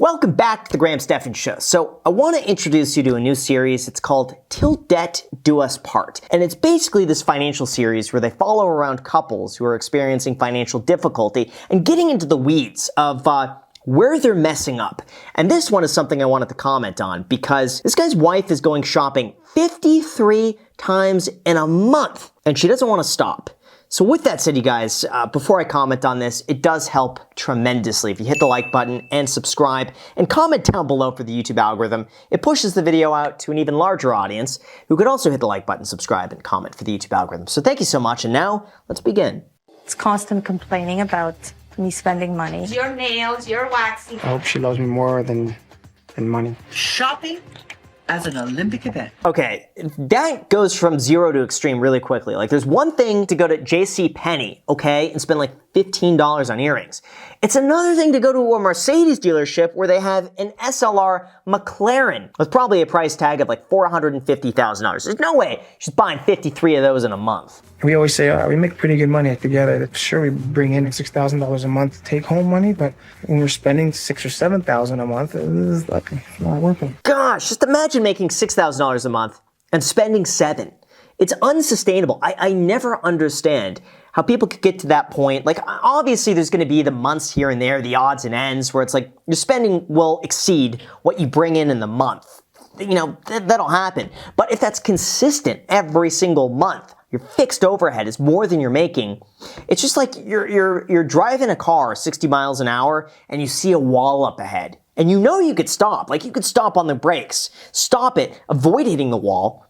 Welcome back to the Graham Stephan Show. So I want to introduce you to a new series. It's called Till Death Do Us Part. And it's basically this financial series where they follow around couples who are experiencing financial difficulty and getting into the weeds of where they're messing up. And this one is something I wanted to comment on because this guy's wife is going shopping 53 times in a month and she doesn't want to stop. So with that said, you guys, before I comment on this, it does help tremendously if you hit the like button and subscribe and comment down below for the YouTube algorithm. It pushes the video out to an even larger audience who could also hit the like button, subscribe, and comment for the YouTube algorithm. So thank you so much, and now let's begin. It's constant complaining about me spending money. Your nails, your waxing. I hope she loves me more than money. Shopping as an Olympic event. Okay, that goes from zero to extreme really quickly. Like, there's one thing to go to JCPenney, okay, and spend like $15 on earrings. It's another thing to go to a Mercedes dealership where they have an SLR McLaren with probably a price tag of like $450,000. There's no way she's buying 53 of those in a month. We always say we make pretty good money together. Sure, we bring in $6,000 a month take home money, but when we're spending $6,000 or $7,000 a month, it's like not working. Gosh, just imagine making $6,000 a month and spending $7,000. It's unsustainable. I never understand how people could get to that point. Like, obviously there's going to be the months here and there, the odds and ends, where it's like your spending will exceed what you bring in the month. You know, that'll happen. But if that's consistent every single month, your fixed overhead is more than you're making. It's just like you're driving a car 60 miles an hour and you see a wall up ahead. And you know you could stop. Like, you could stop on the brakes, stop it, avoid hitting the wall.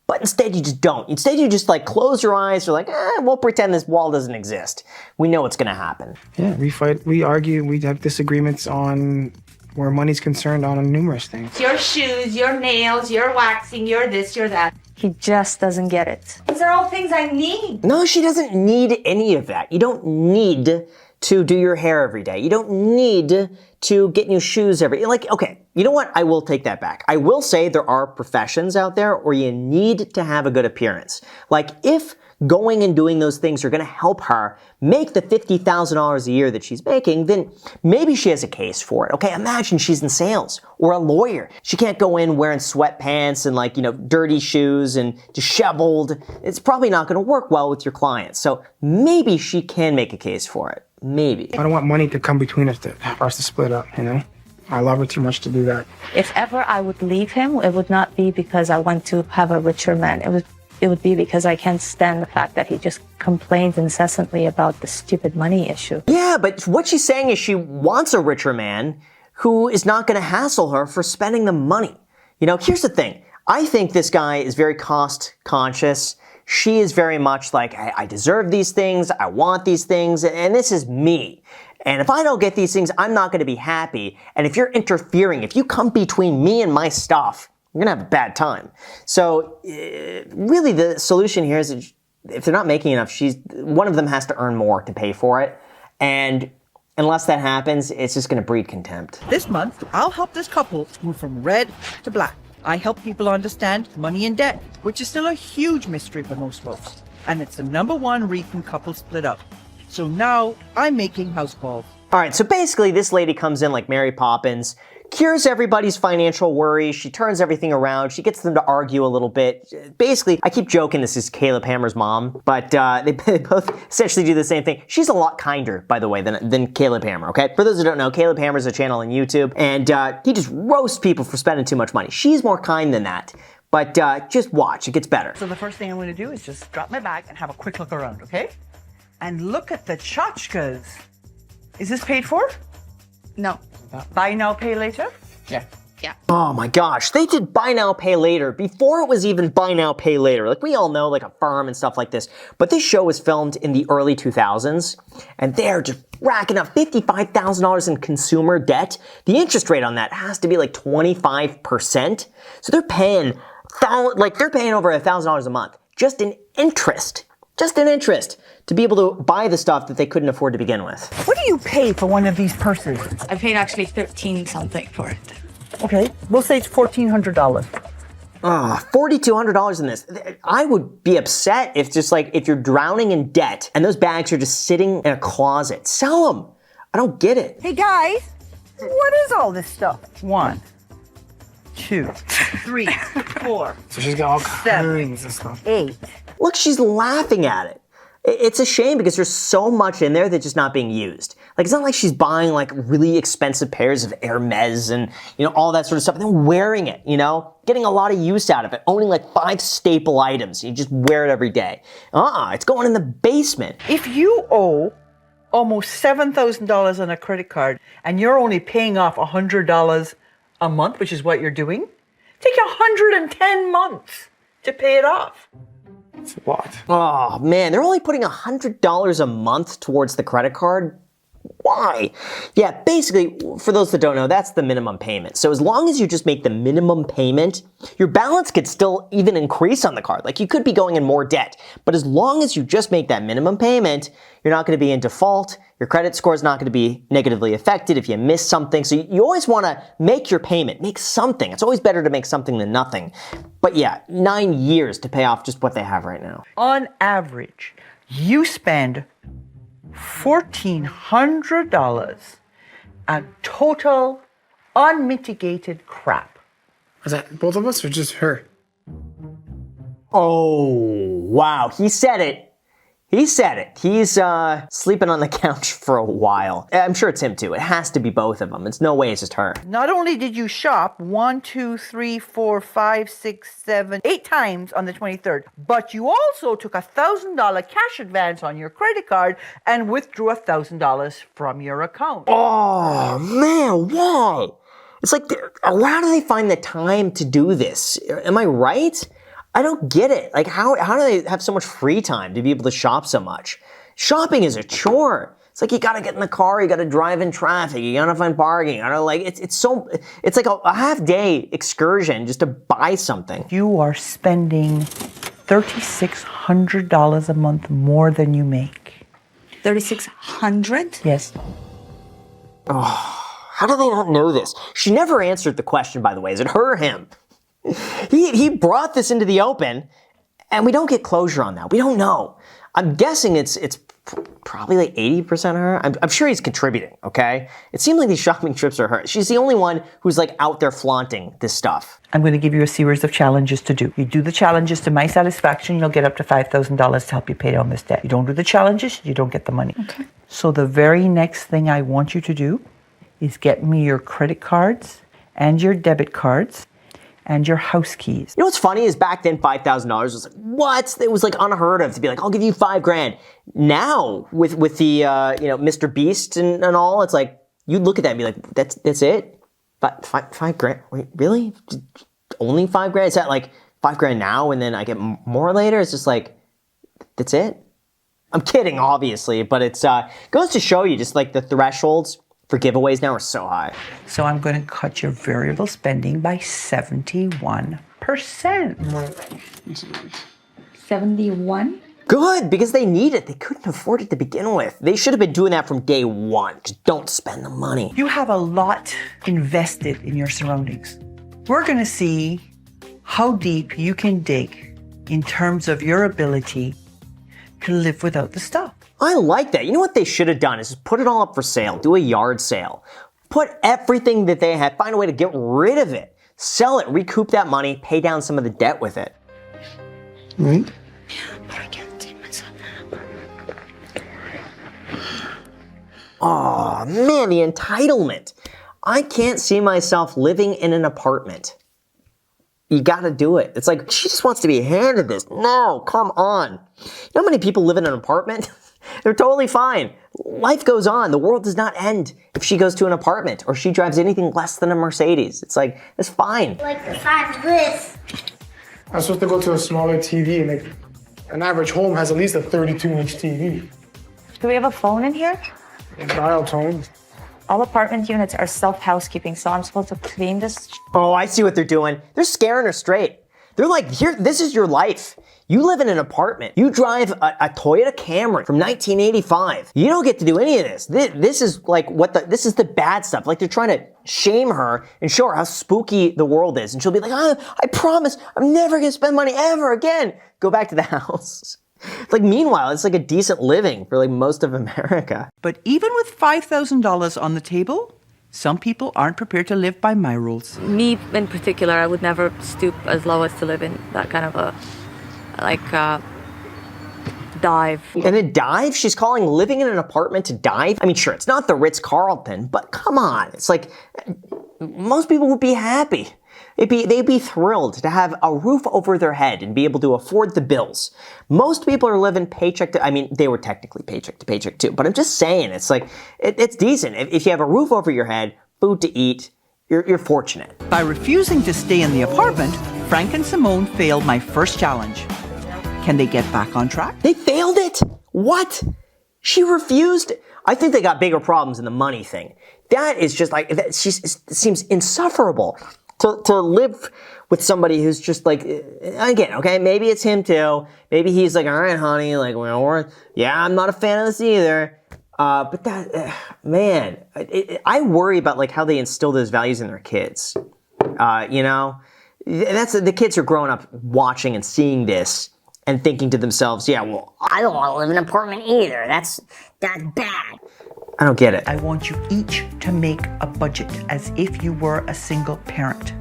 But instead you just don't. Instead you just like close your eyes. You're like, we'll pretend this wall doesn't exist. We know what's going to happen. Yeah, we fight, we argue, we have disagreements on where money's concerned on numerous things. Your shoes, your nails, your waxing, your this, your that. He just doesn't get it. These are all things I need. No, she doesn't need any of that. You don't need to do your hair every day. You don't need to get new shoes like, okay, you know what? I will take that back. I will say there are professions out there where you need to have a good appearance. Like, if going and doing those things are going to help her make the $50,000 a year that she's making, then maybe she has a case for it. Okay, imagine she's in sales or a lawyer. She can't go in wearing sweatpants and like, you know, dirty shoes and disheveled. It's probably not going to work well with your clients. So maybe she can make a case for it. Maybe. I don't want money to come between us for us to split up, you know? I love her too much to do that. If ever I would leave him, it would not be because I want to have a richer man. It would be because I can't stand the fact that he just complains incessantly about the stupid money issue. Yeah, but what she's saying is she wants a richer man who is not going to hassle her for spending the money. You know, here's the thing. I think this guy is very cost conscious. She is very much like, I deserve these things, I want these things, and this is me. And if I don't get these things, I'm not going to be happy. And if you're interfering, if you come between me and my stuff, you're going to have a bad time. So really the solution here is that if they're not making enough, one of them has to earn more to pay for it. And unless that happens, it's just going to breed contempt. This month, I'll help this couple move from red to black. I help people understand money and debt, which is still a huge mystery for most folks. And it's the #1 reason couples split up. So now I'm making house calls. All right, so basically this lady comes in like Mary Poppins, cures everybody's financial worries, she turns everything around, she gets them to argue a little bit. Basically, I keep joking this is Caleb Hammer's mom, but they both essentially do the same thing. She's a lot kinder, by the way, than Caleb Hammer, okay? For those who don't know, Caleb Hammer's a channel on YouTube, and he just roasts people for spending too much money. She's more kind than that, but just watch, it gets better. So the first thing I'm going to do is just drop my bag and have a quick look around, okay? And look at the tchotchkes. Is this paid for? No. Buy now, pay later? Yeah. Oh my gosh, they did buy now, pay later before it was even buy now, pay later. Like, we all know, like, Affirm and stuff like this. But this show was filmed in the early 2000s, and they're just racking up $55,000 in consumer debt. The interest rate on that has to be like 25%. So they're paying over $1,000 a month just in interest. Just in interest to be able to buy the stuff that they couldn't afford to begin with. What do you pay for one of these purses? I paid actually 13 something for it. Okay, we'll say it's $1,400. $4,200 in this. I would be upset if you're drowning in debt and those bags are just sitting in a closet. Sell them. I don't get it. Hey guys, What is all this stuff? 1, 2, 3, 4, So she's got all 7, kinds of stuff. 8. Look, she's laughing at it. It's a shame because there's so much in there that's just not being used. Like, it's not like she's buying like really expensive pairs of Hermes and, all that sort of stuff and then wearing it, getting a lot of use out of it, owning like 5 staple items. You just wear it every day. It's going in the basement. If you owe almost $7,000 on a credit card and you're only paying off $100 a month, which is what you're doing, take 110 months to pay it off. It's a lot. Oh man, they're only putting $100 a month towards the credit card? Why? Yeah, basically, for those that don't know, that's the minimum payment. So as long as you just make the minimum payment, your balance could still even increase on the card. Like you could be going in more debt. But as long as you just make that minimum payment, you're not going to be in default. Your credit score is not going to be negatively affected if you miss something. So you always want to make your payment, make something. It's always better to make something than nothing. But yeah, 9 years to pay off just what they have right now. On average, you spend $1,400 on total unmitigated crap. Is that both of us or just her? Oh, wow. He said it. He's sleeping on the couch for a while. I'm sure it's him too. It has to be both of them. It's no way it's just her. Not only did you shop 1, 2, 3, 4, 5, 6, 7, 8 times on the 23rd, but you also took $1,000 cash advance on your credit card and withdrew $1,000 from your account. Oh, man, why? It's like, how do they find the time to do this? Am I right? I don't get it. Like, how do they have so much free time to be able to shop so much? Shopping is a chore. It's like you gotta get in the car, you gotta drive in traffic, you gotta find parking, you gotta it's like a half-day excursion just to buy something. You are spending $3,600 a month more than you make. 3,600? Yes. How do they not know this? She never answered the question, by the way. Is it her or him? He brought this into the open, and we don't get closure on that. We don't know. I'm guessing it's probably like 80% her. I'm sure he's contributing, okay? It seems like these shopping trips are her. She's the only one who's like out there flaunting this stuff. I'm going to give you a series of challenges to do. You do the challenges to my satisfaction, you'll get up to $5,000 to help you pay down this debt. You don't do the challenges, you don't get the money. Okay. So the very next thing I want you to do is get me your credit cards and your debit cards and your house keys. You know what's funny is back then $5,000 was like, what? It was like unheard of to be like, I'll give you $5,000. Now with the Mr. Beast and all, it's like you'd look at that and be like, that's it? $5,000? Wait, really? Only $5,000? Is that like $5,000 now and then I get more later? It's just like, that's it? I'm kidding, obviously, but it's goes to show you just like the thresholds for giveaways now are so high. So I'm going to cut your variable spending by 71%. 71? Good, because they need it. They couldn't afford it to begin with. They should have been doing that from day one. Just don't spend the money. You have a lot invested in your surroundings. We're going to see how deep you can dig in terms of your ability to live without the stuff. I like that. You know what they should have done is just put it all up for sale. Do a yard sale. Put everything that they had, find a way to get rid of it. Sell it, recoup that money, pay down some of the debt with it. Right? But I can't take myself out. Oh man, the entitlement. I can't see myself living in an apartment. You gotta do it. It's like, she just wants to be handed this. No, come on. You know how many people live in an apartment? They're totally fine. Life goes on. The world does not end if she goes to an apartment or she drives anything less than a Mercedes. It's like, it's fine. Like the size of this. I'm supposed to go to a smaller TV, and like an average home has at least a 32-inch TV. Do we have a phone in here? Dial tone. All apartment units are self-housekeeping, so I'm supposed to clean this. Oh, I see what they're doing. They're scaring her straight. They're like, here, this is your life. You live in an apartment. You drive a Toyota Camry from 1985. You don't get to do any of this. This is like this is the bad stuff. Like they're trying to shame her and show her how spooky the world is. And she'll be like, I promise I'm never gonna spend money ever again. Go back to the house. Like meanwhile, it's like a decent living for like most of America. But even with $5,000 on the table, Some people aren't prepared to live by my rules. Me in particular, I would never stoop as low as to live in that kind of a, dive. And a dive? She's calling living in an apartment a dive? I mean, sure, it's not the Ritz-Carlton, but come on. It's like, most people would be happy. They'd be thrilled to have a roof over their head and be able to afford the bills. Most people are living paycheck to, I mean, they were technically paycheck to paycheck too, but I'm just saying, it's like, it's decent. If you have a roof over your head, food to eat, you're fortunate. By refusing to stay in the apartment, Frank and Simone failed my first challenge. Can they get back on track? They failed it? What? She refused? I think they got bigger problems than the money thing. That is just like, it seems insufferable. To live with somebody who's just like, again, okay, maybe it's him too. Maybe he's like, all right, honey, like, well, yeah, I'm not a fan of this either. But that, man, I worry about like how they instill those values in their kids. You know, the kids are growing up watching and seeing this and thinking to themselves, yeah, well, I don't want to live in an apartment either. That's bad. I don't get it. I want you each to make a budget as if you were a single parent.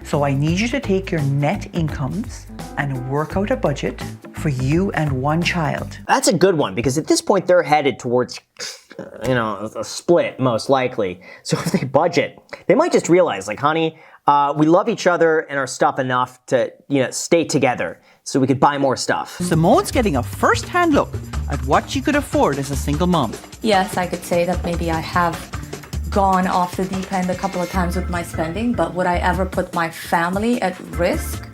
So I need you to take your net incomes and work out a budget for you and one child. That's a good one, because at this point they're headed towards, you know, a split, most likely. So if they budget, they might just realize, like, honey, we love each other and our stuff enough to, you know, stay together so we could buy more stuff. Simone's getting a first-hand look at what she could afford as a single mom. Yes, I could say that maybe I have gone off the deep end a couple of times with my spending, but would I ever put my family at risk?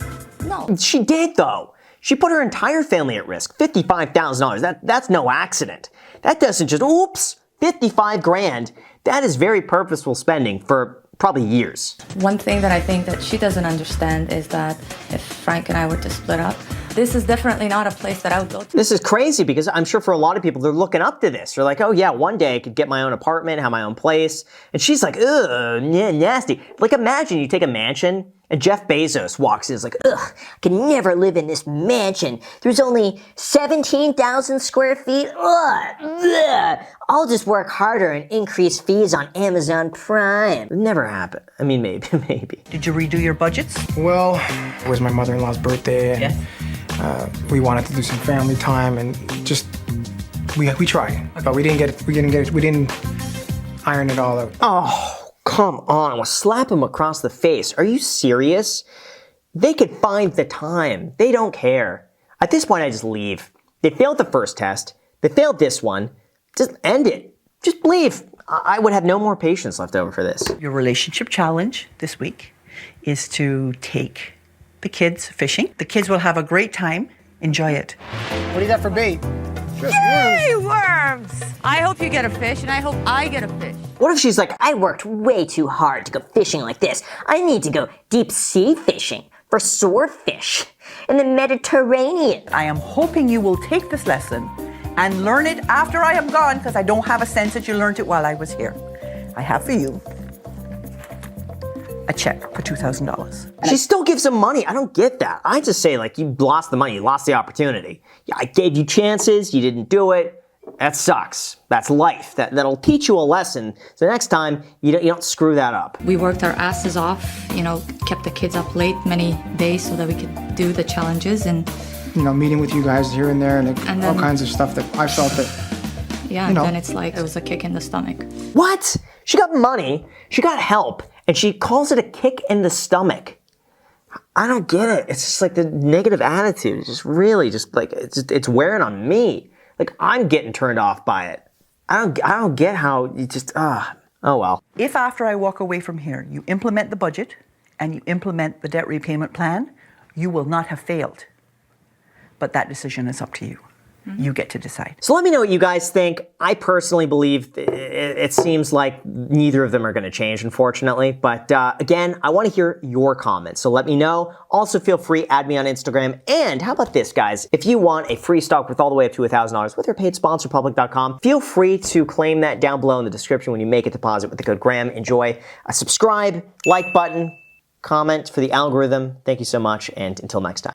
No. She did, though. She put her entire family at risk. $55,000. That's no accident. That doesn't just, oops, 55 grand. That is very purposeful spending for probably years. One thing that I think that she doesn't understand is that if Frank and I were to split up, this is definitely not a place that I would go to. This is crazy, because I'm sure for a lot of people, they're looking up to this. They're like, oh yeah, one day I could get my own apartment, have my own place. And she's like, ugh, nasty. Like, imagine you take a mansion and Jeff Bezos walks in and is like, ugh, I can never live in this mansion. There's only 17,000 square feet. Ugh. I'll just work harder and increase fees on Amazon Prime. it never happened. I mean, maybe, maybe. Did you redo your budgets? Well, it was my mother-in-law's birthday, and Yes. we wanted to do some family time, and just we tried, but we didn't iron it all out. Oh, come on. I will slap him across the face. Are you serious? They could find the time. They don't care. At this point, I just leave. They failed the first test. They failed this one. Just end it. Just leave. I would have no more patience left over for this. Your relationship challenge this week is to take the kids fishing. The kids will have a great time. Enjoy it. What do you got for bait? Yay, worms! I hope you get a fish, and I hope I get a fish. What if she's like, I worked way too hard to go fishing like this. I need to go deep sea fishing for swordfish in the Mediterranean. I am hoping you will take this lesson and learn it after I am gone, because I don't have a sense that you learned it while I was here. I have for you a check for $2,000. she still gives him money. I don't get that. I just say, like, you lost the money. You lost the opportunity. Yeah, I gave you chances. You didn't do it. That sucks. That's life. That'll teach you a lesson. So next time, you don't screw that up. We worked our asses off, you know, kept the kids up late many days so that we could do the challenges, and You know, meeting with you guys here and there, and And all then- kinds of stuff that I felt that, yeah, and then it's like it was a kick in the stomach. What? She got money. She got help. And she calls it a kick in the stomach. I don't get it. It's just like the negative attitude. It's just really just like, it's wearing on me. Like, I'm getting turned off by it. I don't get how you just, oh well. If after I walk away from here, you implement the budget and you implement the debt repayment plan, you will not have failed. But that decision is up to you. You get to decide. So let me know what you guys think. I personally believe it seems like neither of them are going to change, unfortunately. But again, I want to hear your comments. So let me know. Also, feel free, add me on Instagram. And how about this, guys? If you want a free stock worth all the way up to $1,000 with your paid sponsor, public.com, feel free to claim that down below in the description when you make a deposit with the code Graham. Enjoy. Subscribe, like button, comment for the algorithm. Thank you so much. And until next time.